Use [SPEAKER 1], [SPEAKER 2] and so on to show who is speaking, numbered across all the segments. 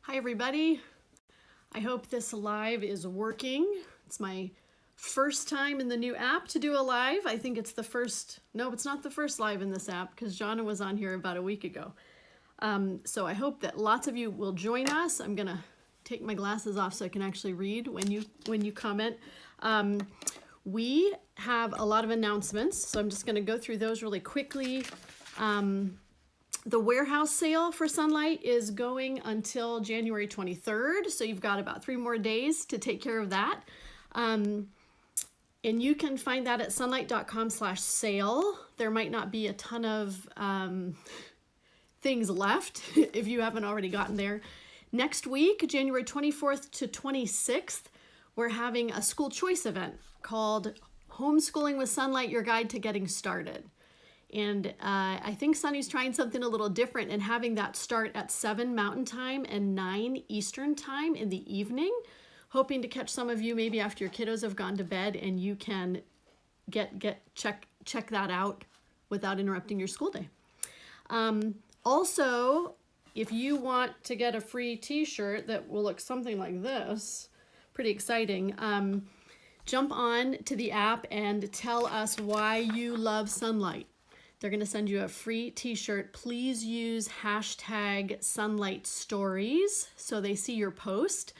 [SPEAKER 1] Hi everybody. I hope this live is working. It's my first time in the new app to do a live. I think it's the first, no, it's not the first live in this app because Jonna was on here about a week ago. So I hope that lots of you will join us. I'm gonna take my glasses off so I can actually read when you comment. We have a lot of announcements, so I'm just gonna go through those really quickly. The warehouse sale for Sonlight is going until January 23rd, so you've got about 3 more days to take care of that. And you can find that at sonlight.com/sale. There might not be a ton of things left if you haven't already gotten there. Next week, January 24th to 26th, we're having a school choice event called Homeschooling with Sonlight, Your Guide to Getting Started. And I think Sunny's trying something a little different and having that start at 7 Mountain Time and 9 Eastern Time in the evening. Hoping to catch some of you maybe after your kiddos have gone to bed and you can check that out without interrupting your school day. Also, if you want to get a free t-shirt that will look something like this, pretty exciting, jump on to the app and tell us why you love Sonlight. They're going to send you a free t-shirt. Please use hashtag Sonlight Stories so they see your post.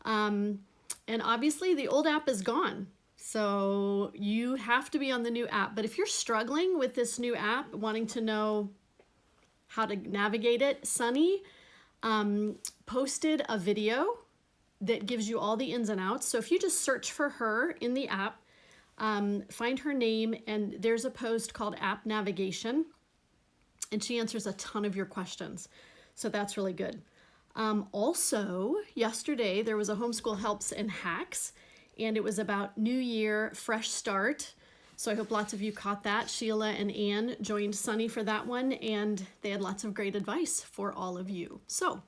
[SPEAKER 1] And obviously the old app is gone. So you have to be on the new app. But if you're struggling with this new app, wanting to know how to navigate it, Sunny posted a video that gives you all the ins and outs. So if you just search for her in the app, find her name, and there's a post called App Navigation, and she answers a ton of your questions. So that's really good. Also, yesterday there was a Homeschool Helps and Hacks, and it was about New Year, fresh start. So I hope lots of you caught that. Sheila and Anne joined Sunny for that one, and they had lots of great advice for all of you. So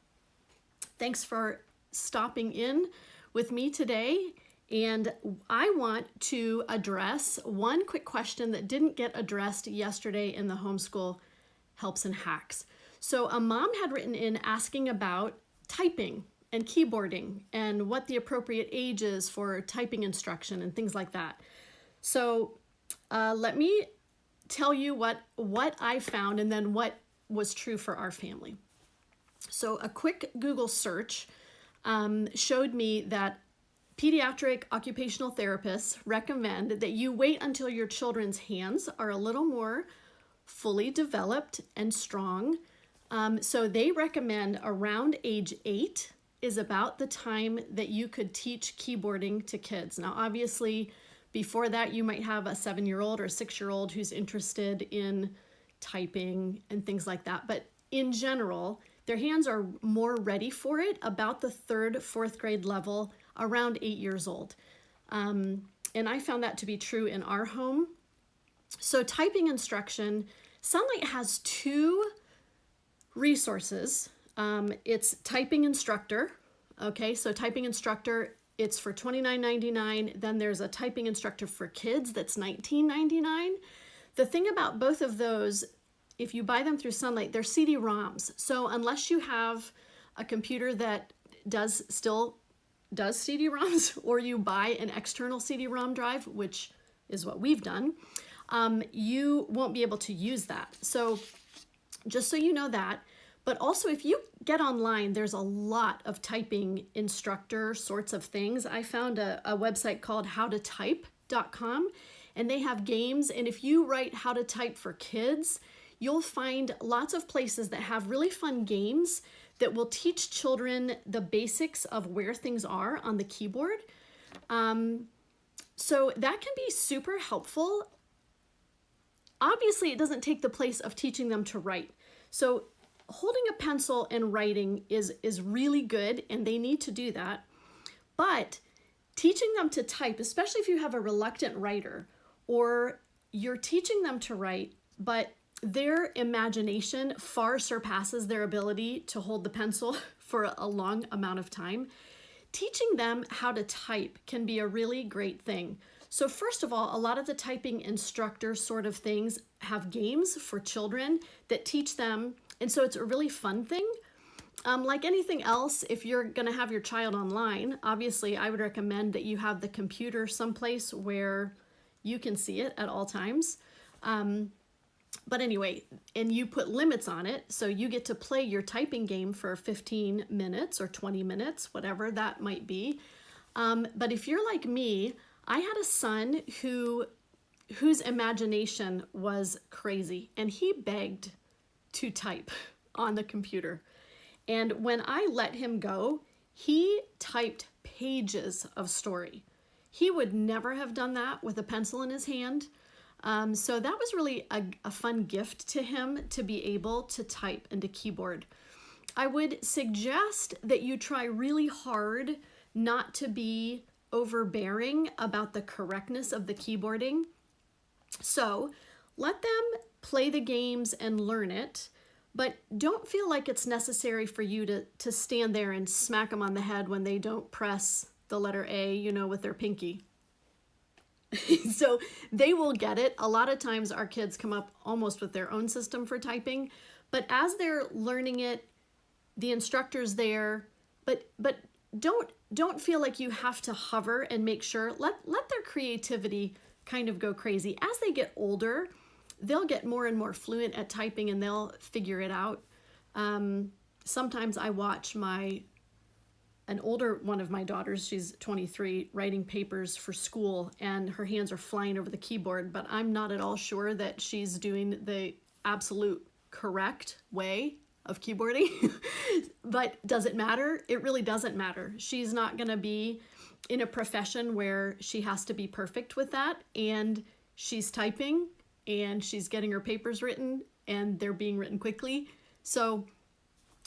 [SPEAKER 1] thanks for stopping in with me today. And I want to address one quick question that didn't get addressed yesterday in the Homeschool Helps and Hacks. So a mom had written in asking about typing and keyboarding and what the appropriate age is for typing instruction and things like that. So let me tell you what I found and then what was true for our family. So a quick Google search showed me that pediatric occupational therapists recommend that you wait until your children's hands are a little more fully developed and strong. So they recommend around age 8 is about the time that you could teach keyboarding to kids. Now, obviously, before that, you might have a 7-year-old or a 6-year-old who's interested in typing and things like that. But in general, their hands are more ready for it about the 3rd, 4th grade level, around 8 years old. And I found that to be true in our home. So typing instruction, Sonlight has 2 resources. It's Typing Instructor. Okay, so Typing Instructor, it's for $29.99. Then there's a Typing Instructor for Kids that's $19.99. The thing about both of those, if you buy them through Sonlight, they're CD-ROMs. So unless you have a computer that still does CD-ROMs, or you buy an external CD-ROM drive, which is what we've done, you won't be able to use that. So just so you know that. But also, if you get online, there's a lot of typing instructor sorts of things. I found a website called howtotype.com, and they have games. And if you write how to type for kids, you'll find lots of places that have really fun games that will teach children the basics of where things are on the keyboard. So that can be super helpful. Obviously, it doesn't take the place of teaching them to write. So holding a pencil and writing is really good, and they need to do that. But teaching them to type, especially if you have a reluctant writer, or you're teaching them to write, but their imagination far surpasses their ability to hold the pencil for a long amount of time, teaching them how to type can be a really great thing. So first of all, a lot of the typing instructor sort of things have games for children that teach them, and so it's a really fun thing. Like anything else, if you're going to have your child online, obviously I would recommend that you have the computer someplace where you can see it at all times. But anyway, and you put limits on it, so you get to play your typing game for 15 minutes or 20 minutes, whatever that might be. But if you're like me, I had a son whose imagination was crazy, and he begged to type on the computer. And when I let him go, he typed pages of story. He would never have done that with a pencil in his hand. So that was really a fun gift to him, to be able to type into keyboard. I would suggest that you try really hard not to be overbearing about the correctness of the keyboarding. So let them play the games and learn it, but don't feel like it's necessary for you to stand there and smack them on the head when they don't press the letter A, you know, with their pinky. So they will get it. A lot of times our kids come up almost with their own system for typing, but as they're learning it, the instructor's there, but don't feel like you have to hover and make sure. Let their creativity kind of go crazy. As they get older, they'll get more and more fluent at typing and they'll figure it out. Sometimes I watch an older one of my daughters, she's 23, writing papers for school, and her hands are flying over the keyboard, but I'm not at all sure that she's doing the absolute correct way of keyboarding. But does it matter? It really doesn't matter. She's not going to be in a profession where she has to be perfect with that, and she's typing and she's getting her papers written and they're being written quickly. So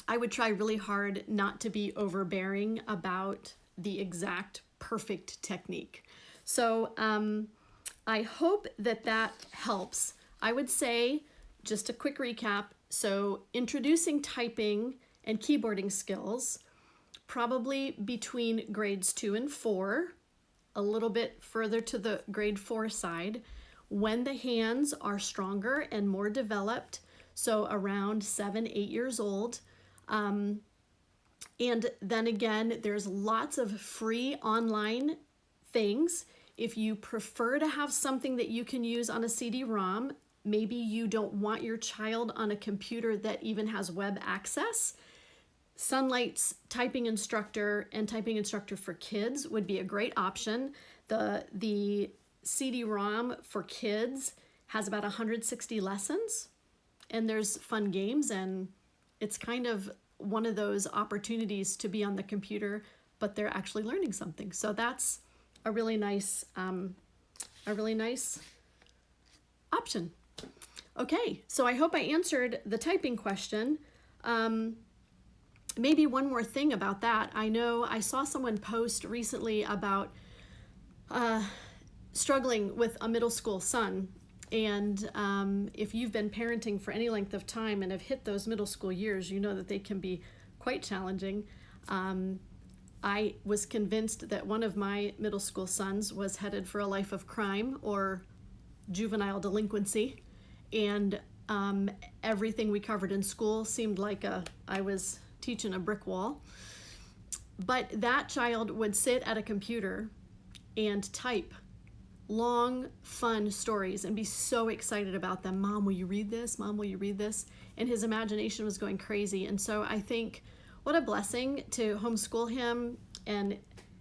[SPEAKER 1] I would try really hard not to be overbearing about the exact perfect technique. So I hope that helps. I would say, just a quick recap, so introducing typing and keyboarding skills, probably between grades 2 and 4, a little bit further to the grade 4 side, when the hands are stronger and more developed, so around 7, 8 years old. And then again, there's lots of free online things. If you prefer to have something that you can use on a CD-ROM, maybe you don't want your child on a computer that even has web access, Sonlight's Typing Instructor and Typing Instructor for Kids would be a great option. The CD-ROM for kids has about 160 lessons, and there's fun games, and it's kind of one of those opportunities to be on the computer, but they're actually learning something. So that's a really nice option. Okay, so I hope I answered the typing question. Maybe one more thing about that. I know I saw someone post recently about struggling with a middle school son. And if you've been parenting for any length of time and have hit those middle school years, you know that they can be quite challenging. I was convinced that one of my middle school sons was headed for a life of crime or juvenile delinquency. And everything we covered in school seemed like I was teaching a brick wall. But that child would sit at a computer and type long, fun stories and be so excited about them. Mom, will you read this? Mom, will you read this? And his imagination was going crazy. And so I think what a blessing to homeschool him and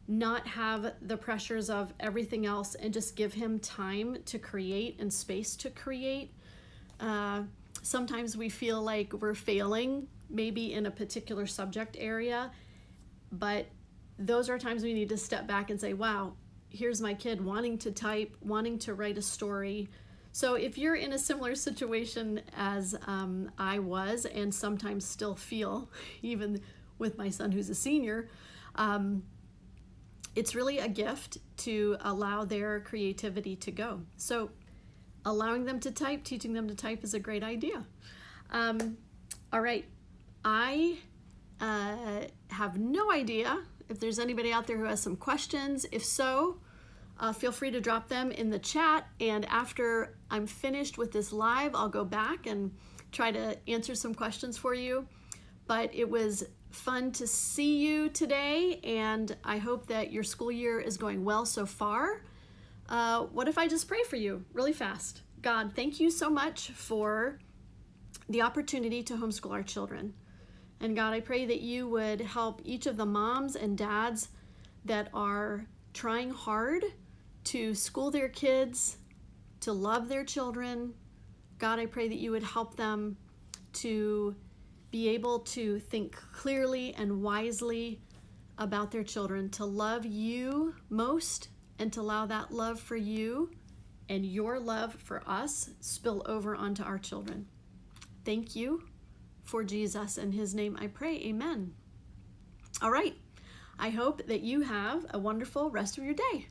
[SPEAKER 1] not have the pressures of everything else and just give him time to create and space to create. Sometimes we feel like we're failing maybe in a particular subject area, but those are times we need to step back and say, wow, here's my kid wanting to type, wanting to write a story. So if you're in a similar situation as I was and sometimes still feel, even with my son who's a senior, it's really a gift to allow their creativity to go. So allowing them to type, teaching them to type is a great idea. All right, I have no idea if there's anybody out there who has some questions. If so, feel free to drop them in the chat, and after I'm finished with this live, I'll go back and try to answer some questions for you. But it was fun to see you today, and I hope that your school year is going well so far. What if I just pray for you really fast? God, thank you so much for the opportunity to homeschool our children. And God, I pray that you would help each of the moms and dads that are trying hard to school their kids, to love their children. God, I pray that you would help them to be able to think clearly and wisely about their children, to love you most, and to allow that love for you and your love for us spill over onto our children. Thank you for Jesus. In his name I pray, amen. All right. I hope that you have a wonderful rest of your day.